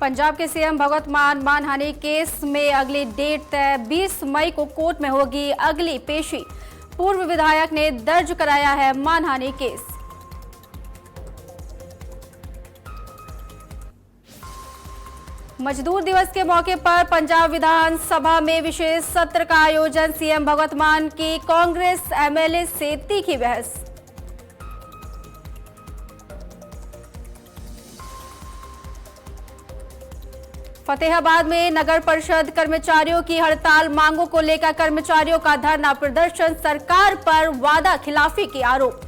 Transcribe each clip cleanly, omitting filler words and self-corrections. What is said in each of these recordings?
पंजाब के सीएम भगवंत मान मानहानि केस में अगली डेट तय। 20 मई को कोर्ट में होगी अगली पेशी। पूर्व विधायक ने दर्ज कराया है मानहानि केस। मजदूर दिवस के मौके पर पंजाब विधानसभा में विशेष सत्र का आयोजन। सीएम भगवंत मान की कांग्रेस एमएलए से तीखी बहस। फतेहाबाद में नगर परिषद कर्मचारियों की हड़ताल। मांगों को लेकर कर्मचारियों का धरना प्रदर्शन। सरकार पर वादा खिलाफी के आरोप।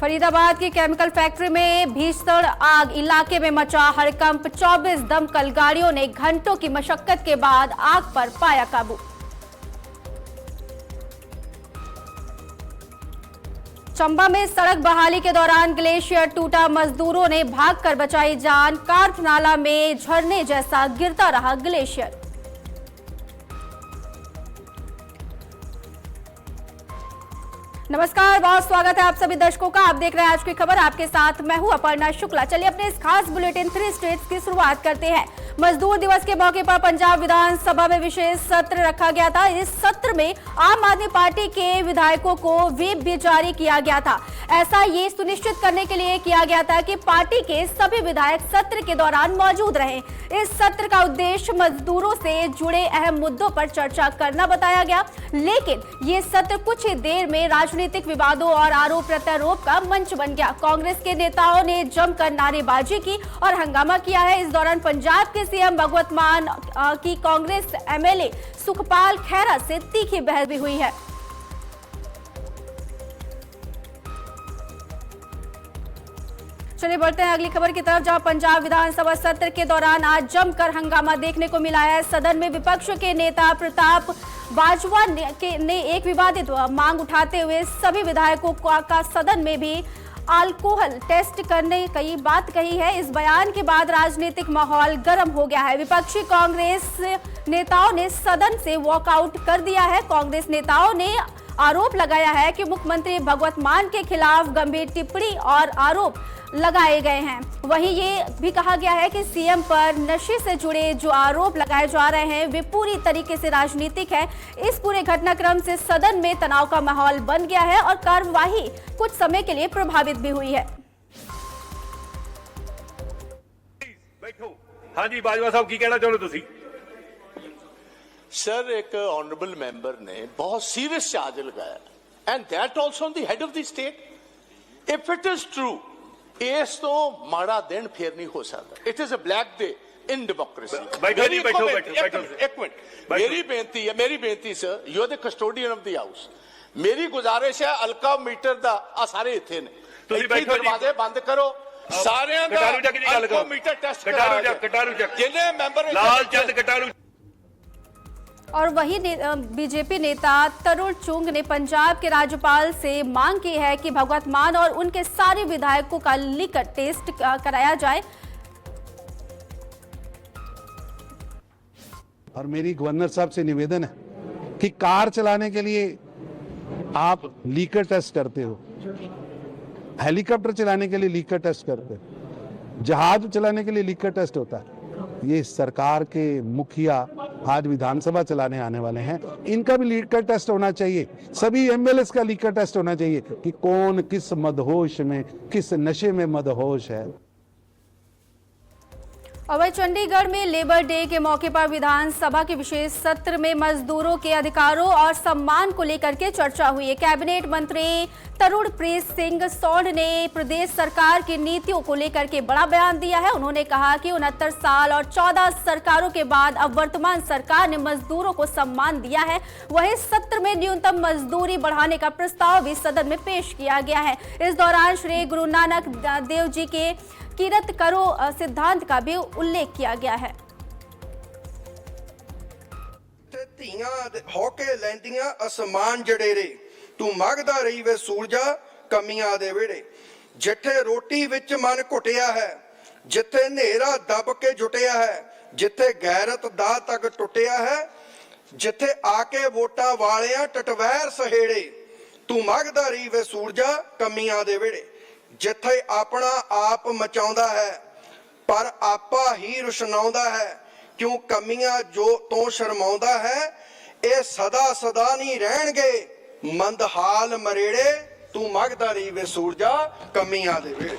फरीदाबाद की केमिकल फैक्ट्री में भीषण आग। इलाके में मचा हड़कंप। 24 दमकल गाड़ियों ने घंटों की मशक्कत के बाद आग पर पाया काबू। चंबा में सड़क बहाली के दौरान ग्लेशियर टूटा। मजदूरों ने भागकर बचाई जान। कार्थ नाला में झरने जैसा गिरता रहा ग्लेशियर। नमस्कार, बहुत स्वागत है आप सभी दर्शकों का। आप देख रहे हैं आज की खबर। आपके साथ मैं हूं अपर्णा शुक्ला। चलिए अपने इस खास बुलेटिन 3 स्टेट्स की शुरुआत करते हैं। मजदूर दिवस के मौके पर पंजाब विधानसभा में विशेष सत्र रखा गया था। इस सत्र में आम आदमी पार्टी के विधायकों को व्हिप भी जारी किया गया था। ऐसा ये सुनिश्चित करने के लिए किया गया था कि पार्टी के सभी विधायक सत्र के दौरान मौजूद रहें। इस सत्र का उद्देश्य मजदूरों से जुड़े अहम मुद्दों पर चर्चा करना बताया गया, लेकिन ये सत्र कुछ ही देर में राजनीतिक विवादों और आरोप प्रत्यारोप का मंच बन गया। कांग्रेस के नेताओं ने जमकर नारेबाजी की और हंगामा किया है। इस दौरान पंजाब के सीएम भगवंत मान की कांग्रेस एमएलए सुखपाल खैरा से तीखी बहस भी हुई है। चलिए बढ़ते हैं अगली खबर की तरफ, जहां पंजाब विधानसभा सत्र के दौरान आज जमकर हंगामा देखने को मिला है। सदन में विपक्ष के नेता प्रताप बाजवा ने एक विवादित मांग उठाते हुए सभी विधायकों का सदन में भी अल्कोहल टेस्ट करने की बात कही है। इस बयान के बाद राजनीतिक माहौल गर्म हो गया है। विपक्षी कांग्रेस नेताओं ने सदन से वॉकआउट कर दिया है। कांग्रेस नेताओं ने आरोप लगाया है कि मुख्यमंत्री भगवंत मान के खिलाफ गंभीर टिप्पणी और आरोप लगाए गए हैं। वहीं ये भी कहा गया है कि सीएम पर नशे से जुड़े जो आरोप लगाए जा रहे हैं वे पूरी तरीके से राजनीतिक है। इस पूरे घटनाक्रम से सदन में तनाव का माहौल बन गया है और कार्यवाही कुछ समय के लिए प्रभावित भी हुई है। हाँ जी, बाजवा साहब की कहना चाहते तुसी? सर, एक ऑनरेबल मेंबर ने बहुत सीरियस चार्ज लगाया and that also on the head of the state. If it is true, इस तो माड़ा दिन फिर नहीं हो सकता। It is a black day in democracy. एक मिनट, मेरी बेनती sir, you are the custodian of the house. मेरी गुजारिश है अलका मीटर दा आ सारे इथे ने, दरवाजे बंद करो। सारे अलका मीटर टेस्ट कटारू जिन्हें मेंबर लाल चंद कटारू। और वही बीजेपी नेता तरुण चुंग ने पंजाब के राज्यपाल से मांग की है कि भगवंत मान और उनके सारे विधायकों का लिकर टेस्ट कराया जाए। और मेरी गवर्नर साहब से निवेदन है कि कार चलाने के लिए आप लीकर टेस्ट करते हो, हेलीकॉप्टर चलाने के लिए लीकर टेस्ट करते हो, जहाज चलाने के लिए लीकर टेस्ट होता है। ये सरकार के मुखिया आज विधानसभा चलाने आने वाले हैं, इनका भी लीकर टेस्ट होना चाहिए। सभी एमएलएस का लीकर टेस्ट होना चाहिए कि कौन किस मदहोश में, किस नशे में मदहोश है। और वही चंडीगढ़ में लेबर डे के मौके पर विधानसभा के विशेष सत्र में मजदूरों के अधिकारों और सम्मान को लेकर के चर्चा हुई है। कैबिनेट मंत्री तरुणप्रीत सिंह सौंड ने प्रदेश सरकार की नीतियों को लेकर के बड़ा बयान दिया है। उन्होंने कहा कि 69 साल और 14 सरकारों के बाद अब वर्तमान सरकार ने मजदूरों को सम्मान दिया है। वहीं सत्र में न्यूनतम मजदूरी बढ़ाने का प्रस्ताव भी सदन में पेश किया गया है। इस दौरान श्री गुरु नानक देव जी के किरत करो सिद्धांत का भी उल्लेख किया गया है। होके लैंदियां असमान जडेरे तू मंगदा रही वे सूरजा कमियां दे वेड़े। जिथे रोटी विच मन घुटिया है, जिथे नेरा दब के जुटिया है, जिथे गैरत दा तक टुटिया है, जिथे आके वोटां वालियां टटवैर सहेड़े तू मंगदा रही वे सूरजा कमियां दे वेड़े। ਜਿੱਥੇ ਆਪਣਾ ਆਪ ਮਚਾਉਂਦਾ ਹੈ ਪਰ ਆਪਾ ਹੀ ਰੁਸ਼ਨਾਉਂਦਾ ਹੈ ਕਿਉਂ ਕਮੀਆਂ ਜੋ ਤੋਂ ਸ਼ਰਮਾਉਂਦਾ ਹੈ ਇਹ ਸਦਾ ਸਦਾ ਨਹੀਂ ਰਹਿਣਗੇ ਮੰਦਹਾਲ ਮਰੇੜੇ ਤੂੰ ਮੰਗਦਾ ਰਹੀ ਵੇ ਸੂਰजा कमियां दे वेड़े।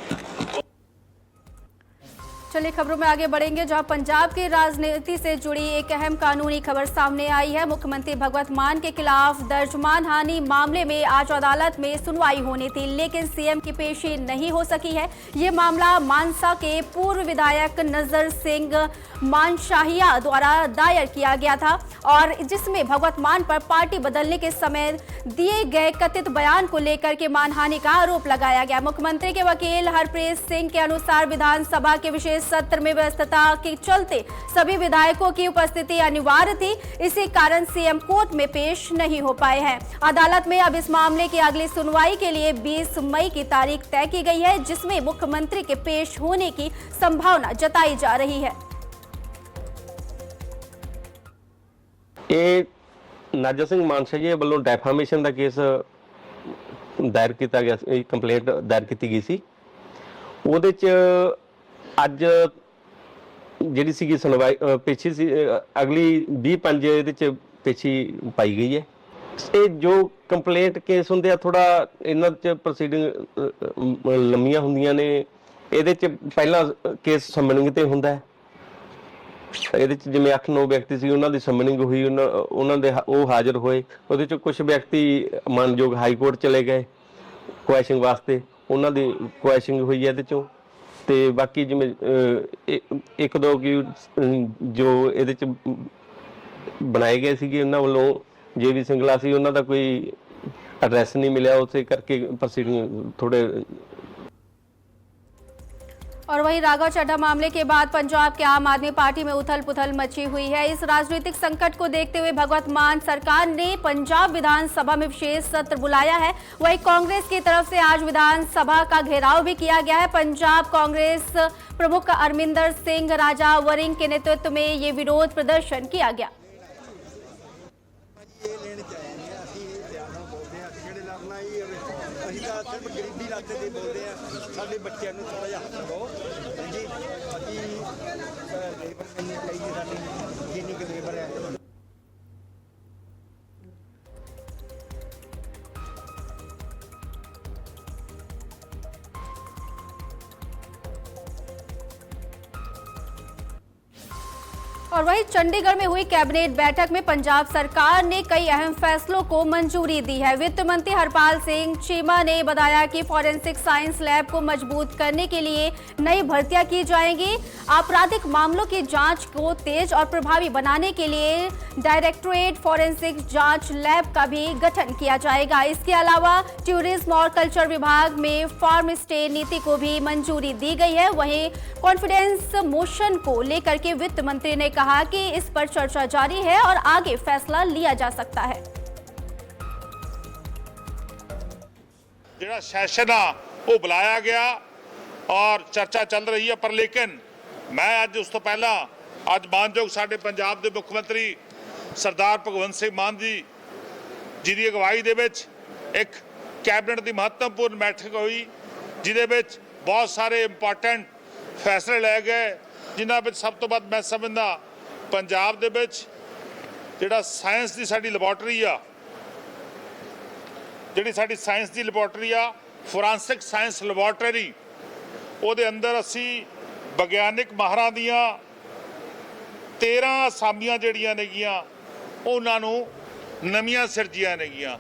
चलिए खबरों में आगे बढ़ेंगे, जहां पंजाब की राजनीति से जुड़ी एक अहम कानूनी खबर सामने आई है। मुख्यमंत्री भगवंत मान के खिलाफ दर्ज मानहानि मामले में आज अदालत में सुनवाई होनी थी, लेकिन सीएम की पेशी नहीं हो सकी है। ये मामला मानसा के पूर्व विधायक नजर सिंह मानशाहिया द्वारा दायर किया गया था और जिसमें भगवंत मान पर पार्टी बदलने के समय दिए गए कथित बयान को लेकर के मानहानि का आरोप लगाया गया। मुख्यमंत्री के वकील हरप्रीत सिंह के अनुसार विधानसभा के विशेष सत्र में व्यस्तता के चलते सभी विधायकों की उपस्थिति अनिवार्य थी, इसी कारण सीएम कोर्ट में पेश नहीं हो पाए हैं। अदालत में अब इस मामले की अगली सुनवाई के लिए 20 मई की तारीख तय की गई है, जिसमें मुख्यमंत्री के पेश होने की संभावना जताई जा रही है। नाजर सिंह मानशाहिया ਵੱਲੋਂ ਡੈਫਾਮੇਸ਼ਨ ਦਾ ਕੇਸ ਦਾਇਰ ਕੀਤਾ ਗਿਆ, ਕੰਪਲੇਂਟ ਦਾਇਰ ਕੀਤੀ ਗਈ ਸੀ। ਉਹਦੇ 'ਚ ਅੱਜ ਜਿਹੜੀ ਸੀਗੀ ਸੁਣਵਾਈ ਪੇਸ਼ੀ ਸੀ, ਅਗਲੀ 20/5 ਇਹਦੇ 'ਚ ਪੇਸ਼ੀ ਪਾਈ ਗਈ ਹੈ। ਇਹ ਜੋ ਕੰਪਲੇਂਟ ਕੇਸ ਹੁੰਦੇ ਆ ਥੋੜਾ ਇਹਨਾਂ 'ਚ ਪ੍ਰੋਸੀਡਿੰਗ ਲੰਮੀਆਂ ਹੁੰਦੀਆਂ ਨੇ। ਇਹਦੇ 'ਚ ਪਹਿਲਾਂ ਕੇਸ ਸਮਨਿੰਗ ਤੇ ਹੁੰਦਾ ਹੈ। ਇਹਦੇ 'ਚ ਜਿਵੇਂ 8-9 ਵਿਅਕਤੀ ਸੀ, ਉਹਨਾਂ ਦੀ ਸਮਨਿੰਗ ਹੋਈ, ਉਹਨਾਂ ਦੇ ਉਹ ਹਾਜ਼ਰ ਹੋਏ। ਉਹਦੇ 'ਚ ਕੁਝ ਵਿਅਕਤੀ ਮਾਨਯੋਗ ਹਾਈ ਕੋਰਟ ਚਲੇ ਗਏ ਕੁਐਸ਼ਿੰਗ ਵਾਸਤੇ, ਉਹਨਾਂ ਦੀ ਕੁਐਸ਼ਿੰਗ ਹੋਈ ਹੈ ਇਹਦੇ 'ਚੋਂ। ਤੇ ਬਾਕੀ ਜਿਵੇਂ 1-2 ਕੀ ਜੋ ਇਹਦੇ 'ਚ ਬਣਾਏ ਗਏ ਸੀਗੇ ਉਹਨਾਂ ਵੱਲੋਂ JV ਸਿੰਗਲਾ ਸੀ, ਉਹਨਾਂ ਦਾ ਕੋਈ ਐਡਰੈਸ ਨਹੀਂ ਮਿਲਿਆ, ਉਸੇ ਕਰਕੇ ਪ੍ਰੋਸੀਡਿੰਗ थोड़े। और वहीं राघव चड्ढा मामले के बाद पंजाब के आम आदमी पार्टी में उथल पुथल मची हुई है। इस राजनीतिक संकट को देखते हुए भगवंत मान सरकार ने पंजाब विधानसभा में विशेष सत्र बुलाया है। वहीं कांग्रेस की तरफ से आज विधानसभा का घेराव भी किया गया है। पंजाब कांग्रेस प्रमुख अमरिंदर सिंह राजा वरिंग के नेतृत्व में ये विरोध प्रदर्शन किया गया। ਸਾਡੇ ਬੱਚਿਆਂ ਨੂੰ ਥੋੜਾ ਜਿਹਾ ਹੱਥ ਦਿਓ ਜੀ, ਅਸੀਂ ਲੇਬਰ ਕਿੰਨੀ ਚਾਹੀਦੀ ਸਾਡੀ, ਜਿੰਨੀ ਕਿ ਲੇਬਰ ਹੈ। और वहीं चंडीगढ़ में हुई कैबिनेट बैठक में पंजाब सरकार ने कई अहम फैसलों को मंजूरी दी है। वित्त मंत्री हरपाल सिंह चीमा ने बताया कि फॉरेंसिक साइंस लैब को मजबूत करने के लिए नई भर्तियां की जाएंगी। आपराधिक मामलों की जांच को तेज और प्रभावी बनाने के लिए डायरेक्टरेट फॉरेंसिक जांच लैब का भी गठन किया जाएगा। इसके अलावा टूरिज्म और कल्चर विभाग में फार्म स्टे नीति को भी मंजूरी दी गई है। वहीं कॉन्फिडेंस मोशन को लेकर के वित्त मंत्री ने कहा कि इस पर चर्चा जारी है और आगे फैसला लिया जा सकता है। ਜਿਹੜਾ ਸੈਸ਼ਨ ਆ ਉਹ ਬੁਲਾਇਆ ਗਿਆ ਔਰ ਚਰਚਾ ਚੱਲ ਰਹੀ ਹੈ, ਪਰ ਲੇਕਿਨ ਮੈਂ ਅੱਜ ਉਸ ਤੋਂ ਪਹਿਲਾਂ ਅੱਜ ਮਾਨਯੋਗ ਸਾਡੇ ਪੰਜਾਬ ਦੇ ਮੁੱਖ ਮੰਤਰੀ ਸਰਦਾਰ ਭਗਵੰਤ ਸਿੰਘ ਮਾਨ ਜੀ ਦੀ ਅਗਵਾਈ ਦੇ ਵਿੱਚ ਇੱਕ ਕੈਬਨਿਟ ਦੀ ਮਹੱਤਵਪੂਰਨ ਬੈਠਕ ਹੋਈ, ਜਿਹਦੇ ਵਿੱਚ ਬਹੁਤ ਸਾਰੇ ਇੰਪੋਰਟੈਂਟ ਫੈਸਲੇ ਲਏ ਗਏ, ਜਿਨ੍ਹਾਂ ਵਿੱਚ ਸਭ ਤੋਂ ਵੱਧ ਮੈਂ ਸਮਝਦਾ ਪੰਜਾਬ ਦੇ ਵਿੱਚ ਜਿਹੜਾ ਸਾਇੰਸ ਦੀ ਸਾਡੀ ਲੈਬੋਰਟਰੀ ਆ, ਜਿਹੜੀ ਸਾਡੀ ਸਾਇੰਸ ਦੀ ਲੈਬੋਰਟਰੀ ਆ ਫੋਰੈਂਸਿਕ ਸਾਇੰਸ ਲੈਬੋਰਟਰੀ, ਉਹਦੇ ਅੰਦਰ ਅਸੀਂ ਵਿਗਿਆਨਿਕ ਮਾਹਰਾਂ ਦੀਆਂ 13 ਅਸਾਮੀਆਂ ਜਿਹੜੀਆਂ ਨੇਗੀਆਂ ਉਹਨਾਂ ਨੂੰ ਨਵੀਆਂ ਸਿਰਜੀਆਂ ਨੇਗੀਆਂ।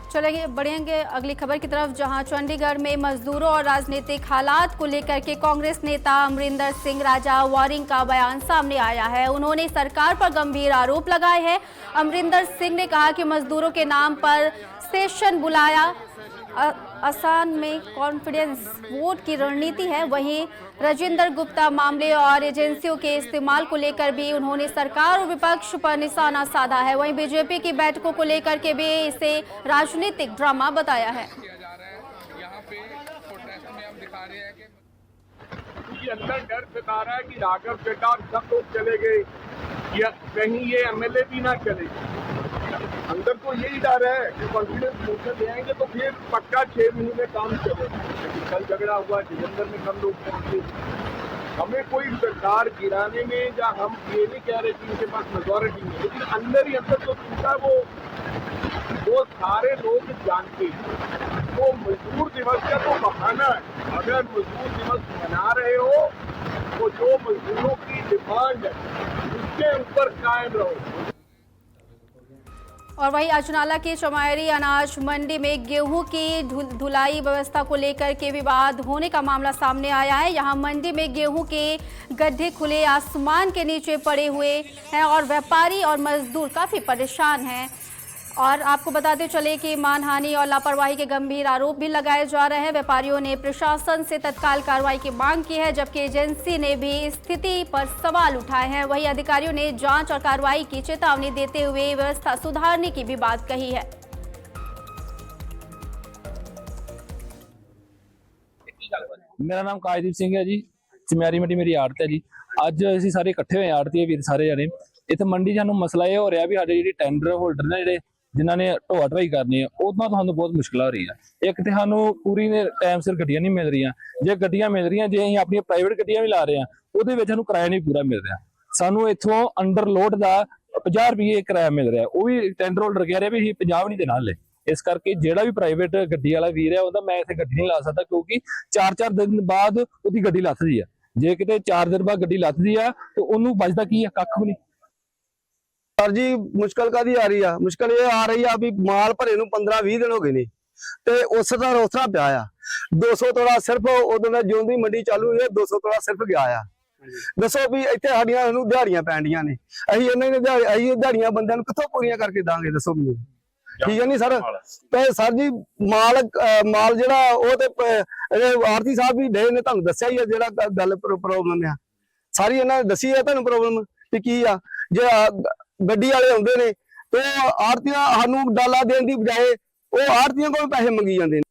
चलेंगे बढ़ेंगे अगली खबर की तरफ, जहां चंडीगढ़ में मजदूरों और राजनीतिक हालात को लेकर के कांग्रेस नेता अमरिंदर सिंह राजा वारिंग का बयान सामने आया है। उन्होंने सरकार पर गंभीर आरोप लगाए हैं। अमरिंदर सिंह ने कहा कि मजदूरों के नाम पर सेशन बुलाया असम में कॉन्फिडेंस वोट की रणनीति है। वहीं राजेंद्र गुप्ता मामले और एजेंसियों के इस्तेमाल को लेकर भी उन्होंने सरकार और विपक्ष पर निशाना साधा है। वहीं बीजेपी की बैठकों को लेकर के भी इसे राजनीतिक ड्रामा बताया है। अंदर डर सता रहा है कि राघव चड्ढा और सब लोग चले गए या कहीं ये MLA भी ना चले। अंदर तो यही डर है कि कॉन्फिडेंस मोशन ले आएंगे तो फिर पक्का 6 महीने काम चलेगा। लेकिन कल झगड़ा हुआ, जलंधर में कम लोग पहुंचे। हमें कोई सरकार गिराने में, या हम ये नहीं कह रहे कि इनके पास मेजोरिटी नहीं, लेकिन अंदर ही अंदर जो टूटा वो सारे लोग जानते हैं। तो मजदूर दिवस का तो बहाना है। अगर मजदूर दिवस मना रहे हो तो जो मजदूरों की डिमांड है उसके ऊपर कायम रहो। और वहीं अजनाला की चमायरी अनाज मंडी में गेहूं की ढुलाई व्यवस्था को लेकर के विवाद होने का मामला सामने आया है। यहां मंडी में गेहूं के गड्ढे खुले आसमान के नीचे पड़े हुए हैं और व्यापारी और मजदूर काफ़ी परेशान हैं। और आपको बताते चले कि मानहानि और लापरवाही के गंभीर आरोप भी लगाए जा रहे हैं। व्यापारियों ने प्रशासन से तत्काल कार्रवाई की मांग की है, जबकि एजेंसी ने भी स्थिति पर सवाल उठाए हैं। वहीं अधिकारियों ने जांच और कार्रवाई की चेतावनी देते हुए व्यवस्था सुधारने की भी बात कही है। मेरा नाम काजदीप सिंह है जी। चमैरी मंडी मेरी आड़त है जी। ਅੱਜ ਅਸੀਂ ਸਾਰੇ ਇਕੱਠੇ ਹੋਏ ਆੜਤੀਏ ਵੀਰ ਸਾਰੇ ਜਣੇ ਇੱਥੇ ਮੰਡੀ 'ਚ ਸਾਨੂੰ ਮਸਲਾ ਇਹ ਹੋ ਰਿਹਾ ਵੀ ਸਾਡੇ ਜਿਹੜੇ ਟੈਂਡਰ ਹੋਲਡਰ ਨੇ ਜਿਹੜੇ ਜਿਨ੍ਹਾਂ ਨੇ ਢੋਆ ਢਵਾਈ ਕਰਨੀ ਹੈ ਉਹਨਾਂ ਤੋਂ ਸਾਨੂੰ ਬਹੁਤ ਮੁਸ਼ਕਲ ਆ ਰਹੀ ਹੈ। ਇੱਕ ਤੇ ਸਾਨੂੰ ਪੂਰੀ ਨੇ ਟਾਈਮ ਸਿਰ ਗੱਡੀਆਂ ਨਹੀਂ ਮਿਲ ਰਹੀਆਂ। ਜੇ ਗੱਡੀਆਂ ਮਿਲ ਰਹੀਆਂ, ਜੇ ਅਸੀਂ ਆਪਣੀਆਂ ਪ੍ਰਾਈਵੇਟ ਗੱਡੀਆਂ ਵੀ ਲਾ ਰਹੇ ਹਾਂ ਉਹਦੇ ਵਿੱਚ ਸਾਨੂੰ ਕਿਰਾਇਆ ਨਹੀਂ ਪੂਰਾ ਮਿਲ ਰਿਹਾ। ਸਾਨੂੰ ਇੱਥੋਂ ਅੰਡਰ ਲੋਡ ਦਾ 50 ਰੁਪਏ ਕਿਰਾਇਆ ਮਿਲ ਰਿਹਾ, ਉਹ ਵੀ ਟੈਂਡਰ ਹੋਲਡਰ ਕਹਿ ਰਿਹਾ ਵੀ ਅਸੀਂ 50 ਨਹੀਂ ਦੇਣਾ ਹਲੇ। ਇਸ ਕਰਕੇ ਜਿਹੜਾ ਵੀ ਪ੍ਰਾਈਵੇਟ ਗੱਡੀ ਵਾਲਾ ਵੀਰ ਹੈ ਉਹਦਾ ਮੈਂ ਇੱਥੇ ਗੱਡੀ ਨਹੀਂ ਲਾ ਸਕਦਾ, ਕਿਉਂਕਿ 4-4 ਦਿਨ ਬਾਅਦ ਉਹਦੀ ਗੱਡੀ ਲੱਥਦੀ ਆ। ਜੇ ਕਿਤੇ 4 ਦਿਨ ਬਾਅਦ ਗੱਡੀ ਲੱਥਦੀ ਆ ਤੇ ਉਹਨੂੰ ਬਚਦਾ ਕੀ ਆ? ਕੱਖ ਵੀ ਨਹੀਂ। सर जी मुश्किल कादी आ रही है? मुश्किल ये आ रही है भी माल भरे 15-20 दिन हो गए ने ते उस दा रोसरा पिया आ। 200 ਤੋੜਾ सिर्फ उदों दा जिउं दी मंडी चालू हुई है 200 ਤੋੜਾ सिर्फ गया आ। दसो भी इत्थे साडियां नूं दिहाड़ियां पैंदियां ने, असीं इन्हां दी दिहाड़ियां बंदियां नूं कित्थों पूरीਆਂ करके दांगे? दसो भी ठीक है नहीं सर? ते सर जी माल ਜਿਹੜਾ ਉਹ ਤੇ ਆਰਤੀ ਸਾਹਿਬ ਵੀ ਡੇ ਨੇ ਤੁਹਾਨੂੰ ਦੱਸਿਆ ਹੀ ਹੈ ਜਿਹੜਾ ਗੱਲ ਪ੍ਰੋਬਲਮ ਆ ਸਾਰੀ ਇਹਨਾਂ ਨੇ ਦੱਸੀ ਹੈ ਤੁਹਾਨੂੰ ਪ੍ਰੋਬਲਮ ਤੇ ਕੀ ਆ। ਜੇ ਗੱਡੀ ਵਾਲੇ ਆਉਂਦੇ ਨੇ ਤੇ ਆੜਤੀਆਂ ਸਾਨੂੰ ਡਾਲਾ ਦੇਣ ਦੀ ਬਜਾਏ ਉਹ ਆੜਤੀਆਂ ਕੋਲ ਪੈਸੇ ਮੰਗੀ ਜਾਂਦੇ ਨੇ।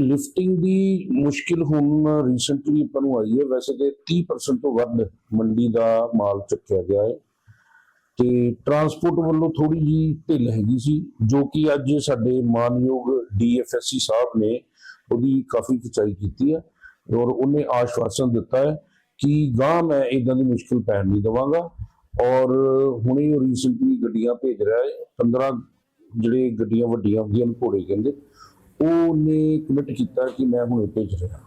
ਲਿਫਟਿੰਗ ਦੀ ਮੁਸ਼ਕਿਲ ਹੁਣ ਰੀਸੈਂਟਲੀ ਆਪਾਂ ਨੂੰ ਆਈ ਹੈ। ਵੈਸੇ ਤੇ 30% ਤੋਂ ਵੱਧ ਮੰਡੀ ਦਾ ਮਾਲ ਚੱਕਿਆ ਗਿਆ ਹੈ ਤੇ ਟਰਾਂਸਪੋਰਟ ਵੱਲੋਂ ਥੋੜੀ ਜੀ ਢਿੱਲ ਹੈਗੀ ਸੀ, ਜੋ ਕਿ ਅੱਜ ਸਾਡੇ ਮਾਨਯੋਗ DFSC ਸਾਹਿਬ ਨੇ ਉਹਦੀ ਕਾਫੀ ਖਿਚਾਈ ਕੀਤੀ ਹੈ ਔਰ ਉਹਨੇ ਆਸ਼ਵਾਸਨ ਦਿੱਤਾ ਹੈ ਕਿ ਗਾਂ ਮੈਂ ਇਦਾਂ ਦੀ ਮੁਸ਼ਕਿਲ ਪੈਣ ਨਹੀਂ ਦੇਵਾਂਗਾ। ਔਰ ਹੁਣੇ ਰੀਸੈਂਟਲੀ ਗੱਡੀਆਂ ਭੇਜ ਰਿਹਾ ਹੈ 15 ਜਿਹੜੇ ਗੱਡੀਆਂ ਵੱਡੀਆਂ ਹੁੰਦੀਆਂ ਨੇ ਘੋੜੇ ਕਹਿੰਦੇ, ਉਹਨੇ ਕਮਿਟ ਕੀਤਾ कि मैं ਹੁਣੇ ਭੇਜ ਰਿਹਾ।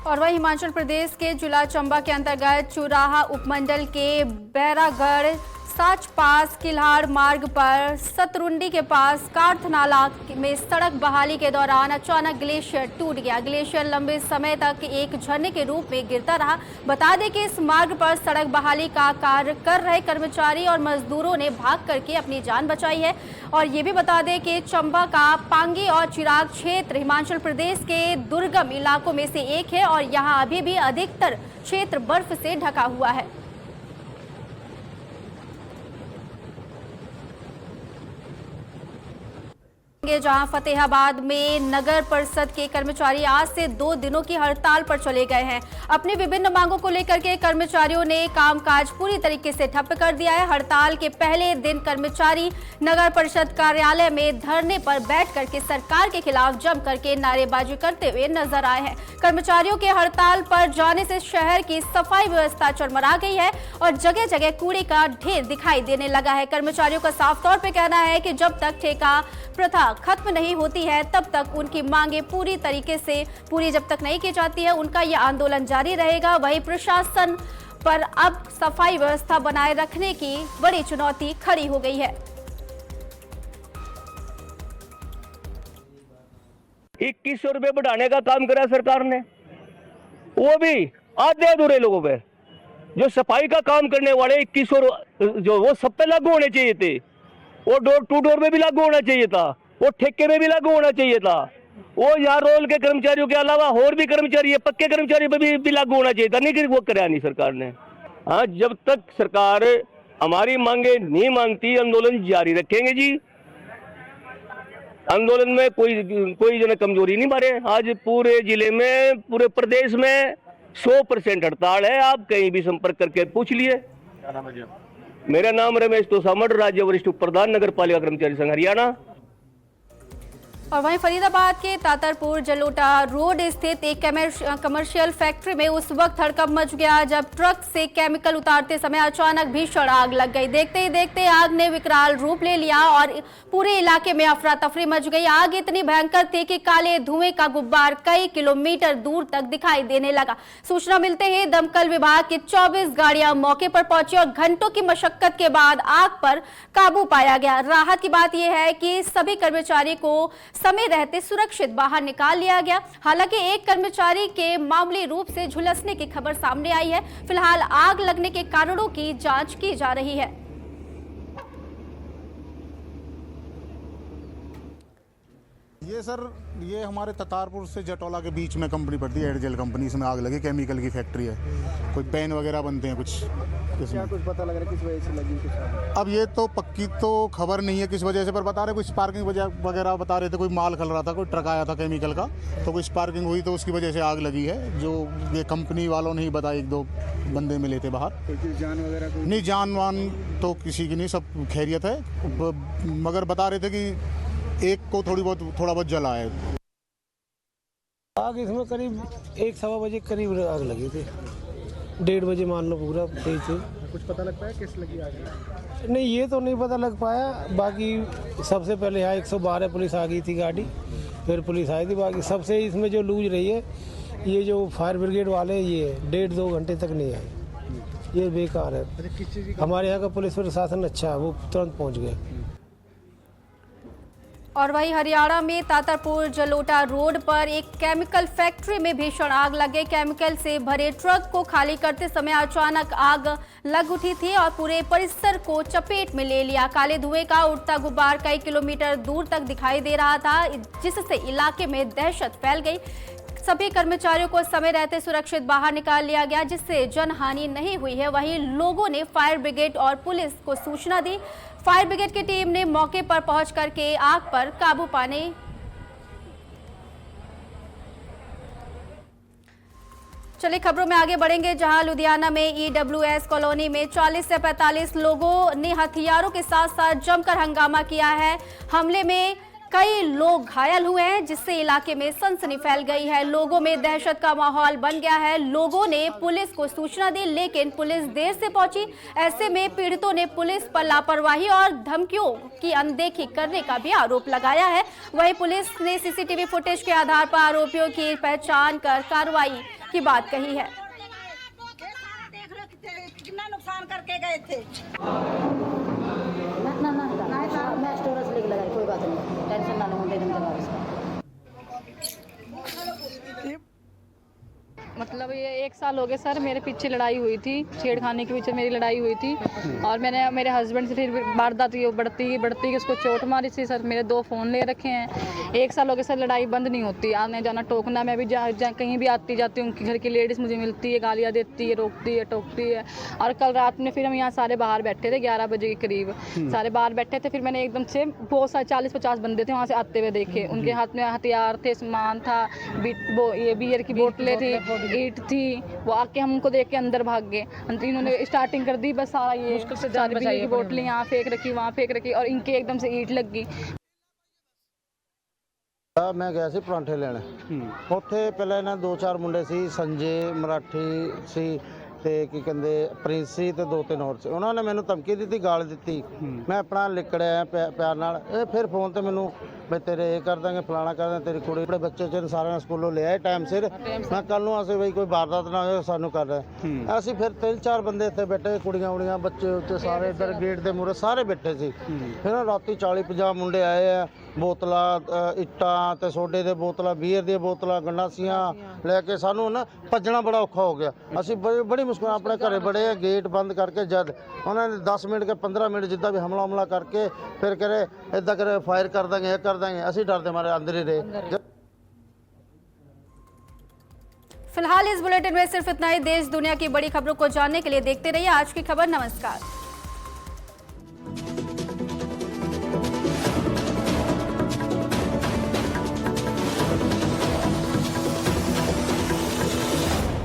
और वही हिमाचल प्रदेश के जिला चंबा के अंतर्गत चुराहा उपमंडल के बैरागढ़ साच पास किल्हाड़ मार्ग पर सतरुंडी के पास कार्थनाला में सड़क बहाली के दौरान अचानक ग्लेशियर टूट गया। ग्लेशियर लंबे समय तक एक झरने के रूप में गिरता रहा। बता दें कि इस मार्ग पर सड़क बहाली का कार्य कर रहे कर्मचारी और मजदूरों ने भाग करके अपनी जान बचाई है। और ये भी बता दें कि चंबा का पांगी और चिराग क्षेत्र हिमाचल प्रदेश के दुर्गम इलाकों में से एक है और यहाँ अभी भी अधिकतर क्षेत्र बर्फ से ढका हुआ है। जहां फतेहाबाद में नगर परिषद के कर्मचारी आज से 2 दिनों की हड़ताल पर चले गए हैं। अपनी विभिन्न मांगों को लेकर के कर्मचारियों ने कामकाज पूरी तरीके से ठप कर दिया है। हड़ताल के पहले दिन कर्मचारी नगर परिषद कार्यालय में धरने पर बैठ करके सरकार के खिलाफ जम करके नारेबाजी करते हुए नजर आए हैं। कर्मचारियों के हड़ताल पर जाने से शहर की सफाई व्यवस्था चरमरा गई है और जगह जगह कूड़े का ढेर दिखाई देने लगा है। कर्मचारियों का साफ तौर पर कहना है कि जब तक ठेका प्रथा खत्म नहीं होती है तब तक उनकी मांगे पूरी तरीके से पूरी जब तक नहीं की जाती है उनका यह आंदोलन जारी रहेगा। वहीं प्रशासन पर अब सफाई व्यवस्था बनाए रखने की बड़ी चुनौती खड़ी हो गई है। 2100 रुपए बढ़ाने का काम करा सरकार ने, वो भी आधे अधूरे लोगों पे। जो सफाई का काम करने वाले 2100 जो वो सब पे लागू होने चाहिए थे, वो डोर टू डोर में भी लागू होना चाहिए था, वो ठेके में भी लागू होना चाहिए था, वो यहाँ रोल के कर्मचारियों के अलावा और भी कर्मचारी है पक्के कर्मचारियों पर भी लागू होना चाहिए था, नहीं कि वो कराया नहीं सरकार ने। हाँ, जब तक सरकार हमारी मांगे नहीं मानती आंदोलन जारी रखेंगे जी। आंदोलन में कोई जो कमजोरी नहीं मारे। आज पूरे जिले में पूरे प्रदेश में 100% हड़ताल है। आप कहीं भी संपर्क करके पूछ लिए। मेरा नाम रमेश तोसामठ, राज्य वरिष्ठ उप प्रधान नगर पालिका कर्मचारी संघ हरियाणा। और वहीं फरीदाबाद के तातरपुर जलोटा रोड स्थित एक कमर्शियल फैक्ट्री में उस वक्त हड़कंप मच गया जब ट्रक से केमिकल उतारते समय अचानक भीषण आग लग गई। देखते ही देखते आग ने विकराल रूप ले लिया और पूरे इलाके में अफरा तफरी मच गई। आग इतनी भयंकर थी कि काले धुएं का गुब्बार कई किलोमीटर दूर तक दिखाई देने लगा। सूचना मिलते ही दमकल विभाग की 24 गाड़ियां मौके पर पहुंची और घंटों की मशक्कत के बाद आग पर काबू पाया गया। राहत की बात यह है कि सभी कर्मचारी को समय रहते सुरक्षित बाहर निकाल लिया गया। हालांकि एक कर्मचारी के मामूली रूप से झुलसने की खबर सामने आई है। फिलहाल आग लगने के कारणों की जांच की जा रही है। ये सर, ये हमारे तातारपुर से जटोला के बीच में कंपनी पड़ती है, एडजेल कंपनी। इसमें आग लगी, केमिकल की फैक्ट्री है, कोई पेन वगैरह बनते हैं कुछ इसमें। कुछ पता लग रहा है किस वजह से लगी कुछ? अब ये तो पक्की तो खबर नहीं है किस वजह से, पर बता रहे कुछ स्पार्किंग वगैरह बता रहे थे। कोई माल खल रहा था, कोई ट्रक आया था केमिकल का, तो कोई स्पार्किंग हुई तो उसकी वजह से आग लगी है। जो ये कंपनी वालों ने ही बताया, 1-2 बंदे मिले थे बाहर। जान वगैरह नहीं, जान वान तो किसी की नहीं, सब खैरियत है। मगर बता रहे थे कि एक को थोड़ा बहुत जला है। आग इसमें करीब 1-1.15 बजे करीब आग लगी थी। 1:30 बजे मान लो पूरा तेज थी। कुछ पता लगता है किस लगी आग? नहीं, ये तो नहीं पता लग पाया। बाकी सबसे पहले यहाँ 112 पुलिस आ गई थी गाड़ी, फिर पुलिस आई थी। बाकी सबसे इसमें जो लूज रही है, ये जो फायर ब्रिगेड वाले, ये 1.5-2 घंटे तक नहीं आए। ये बेकार है। हमारे यहाँ का पुलिस प्रशासन अच्छा है, वो तुरंत पहुँच गए। और वहीं हरियाणा में तातरपुर जलोटा रोड पर एक केमिकल फैक्ट्री में भीषण आग लग गई। केमिकल से भरे ट्रक को खाली करते समय अचानक आग लग उठी थी और पूरे परिसर को चपेट में ले लिया। काले धुएं का उठता गुब्बार कई किलोमीटर दूर तक दिखाई दे रहा था, जिससे इलाके में दहशत फैल गई। सभी कर्मचारियों को समय रहते सुरक्षित बाहर निकाल लिया गया, जिससे जनहानि नहीं हुई है। वहीं लोगों ने फायर ब्रिगेड और पुलिस को सूचना दी। फायर ब्रिगेड की टीम ने मौके पर पहुंच करके आग पर काबू पाने चलिए खबरों में आगे बढ़ेंगे, जहां लुधियाना में EWS कॉलोनी में 40 से 45 लोगों ने हथियारों के साथ साथ जमकर हंगामा किया है। हमले में कई लोग घायल हुए हैं, जिससे इलाके में सनसनी फैल गई है। लोगों में दहशत का माहौल बन गया है। लोगों ने पुलिस को सूचना दी, लेकिन पुलिस देर से पहुंची। ऐसे में पीड़ितों ने पुलिस पर लापरवाही और धमकियों की अनदेखी करने का भी आरोप लगाया है। वहीं पुलिस ने CCTV फुटेज के आधार पर आरोपियों की पहचान कर कार्रवाई की बात कही है। कितना नुकसान करके गए थे। मैं स्टोरेज लेके लगाई, कोई बात नहीं, टेंशन ना लो, दे दूंगा वापस। मतलब ये 1 साल हो गए सर, मेरे पीछे लड़ाई हुई थी, छेड़खानी के पीछे मेरी लड़ाई हुई थी और मैंने मेरे हस्बैंड से फिर वारदात बढ़ती उसको चोट मारी थी सर। मेरे 2 फ़ोन ले रखे हैं। 1 साल हो गए सर, लड़ाई बंद नहीं होती, आने जाना टोकना। मैं भी कहीं भी आती जाती हूँ, घर की लेडीज़ मुझे मिलती है, गालियाँ देती है, रोकती है, टोकती है। और कल रात में फिर हम यहाँ सारे बाहर बैठे थे, 11 बजे के करीब सारे बाहर बैठे थे। फिर मैंने एकदम से बहुत सारे 40-50 बंदे थे वहाँ से आते हुए देखे। उनके हाथ में हथियार थे, सामान था, ये बियर की बोतलें थी, ईंट थी। वो आके हम उनको देख के अंदर भाग गए। इन्होंने स्टार्टिंग कर दी, बस सारा ये मुश्किल से जान बचाई की बोतलें यहाँ फेंक रखी, वहाँ फेंक रखी और इनके एकदम से ईंट लग गई। मैं गया ਸੀ ਪਰਾਂਠੇ ਲੈਣ ਉੱਥੇ ਪਹਿਲਾਂ ਇਹਨਾਂ 2-4 ਮੁੰਡੇ ਸੀ, ਸੰਜੇ ਮਰਾਠੀ ਸੀ ਤੇ ਕੀ ਕਹਿੰਦੇ ਪ੍ਰਿੰਸ ਸੀ ਤੇ 2-3 ਹੋਰ ਸੀ। ਉਹਨਾਂ ਨੇ ਮੈਨੂੰ ਧਮਕੀ ਦਿੱਤੀ, ਗਾਲ ਦਿੱਤੀ। ਮੈਂ ਆਪਣਾ ਲਿਕੜਿਆ ਪਿਆਰ ਨਾਲ। ਇਹ ਫਿਰ ਫੋਨ ਤੇ ਮੈਨੂੰ ਵੀ ਤੇਰੇ ਇਹ ਕਰ ਦਾਂਗੇ, ਫਲਾਣਾ ਕਰ ਦਾਂਗੇ, ਤੇਰੀ ਕੁੜੀ ਆਪਣੇ ਬੱਚੇ ਚ ਸਾਰਿਆਂ ਨੂੰ ਸਕੂਲੋਂ ਲੈ ਆਏ ਟਾਈਮ ਸਿਰ। ਮੈਂ ਕੱਲ ਨੂੰ ਅਸੀਂ ਬਈ ਕੋਈ ਵਾਰਦਾਤ ਨਾ ਹੋਏ ਸਾਨੂੰ ਕਰ ਰਿਹਾ। ਅਸੀਂ ਫਿਰ 3-4 ਬੰਦੇ ਇੱਥੇ ਬੈਠੇ, ਕੁੜੀਆਂ ਉੜੀਆਂ ਬੱਚੇ ਉੱਤੇ ਸਾਰੇ ਇੱਧਰ ਗੇਟ ਦੇ ਮੂਹਰੇ ਸਾਰੇ ਬੈਠੇ ਸੀ। ਫਿਰ ਰਾਤੀ 40-50 ਮੁੰਡੇ ਆਏ ਆ, ਬੋਤਲਾਂ ਇੱਟਾਂ ਤੇ ਸੋਡੇ ਦੇ ਬੋਤਲਾਂ, ਬੀਅਰ ਦੀਆਂ ਬੋਤਲਾਂ, ਗੰਡਾਸੀਆਂ ਲੈ ਕੇ ਸਾਨੂੰ ਨਾ ਭੱਜਣਾ ਬੜਾ ਔਖਾ ਹੋ ਗਿਆ। ਅਸੀਂ ਬੜੀ ਮੁਸ਼ਕਿਲ ਆਪਣੇ ਘਰੇ ਬੜੇ ਗੇਟ ਬੰਦ ਕਰਕੇ ਜਦ ਉਹਨਾਂ ਨੇ 10 ਮਿੰਟ ਕੇ 15 ਮਿੰਟ ਜਿੱਦਾਂ ਵੀ ਹਮਲਾ ਕਰਕੇ ਫਿਰ ਕਰੇ ਇੱਦਾਂ ਕਰੇ ਫਾਇਰ ਕਰ ਦਾਂਗੇ, ਇਹ ਕਰ ਦਾਂਗੇ। ਅਸੀਂ डरते हमारे अंदर ही रहे। फिलहाल इस बुलेटिन में सिर्फ इतना ही। देश दुनिया की बड़ी खबरों को जानने के लिए देखते रहिए आज की खबर। नमस्कार।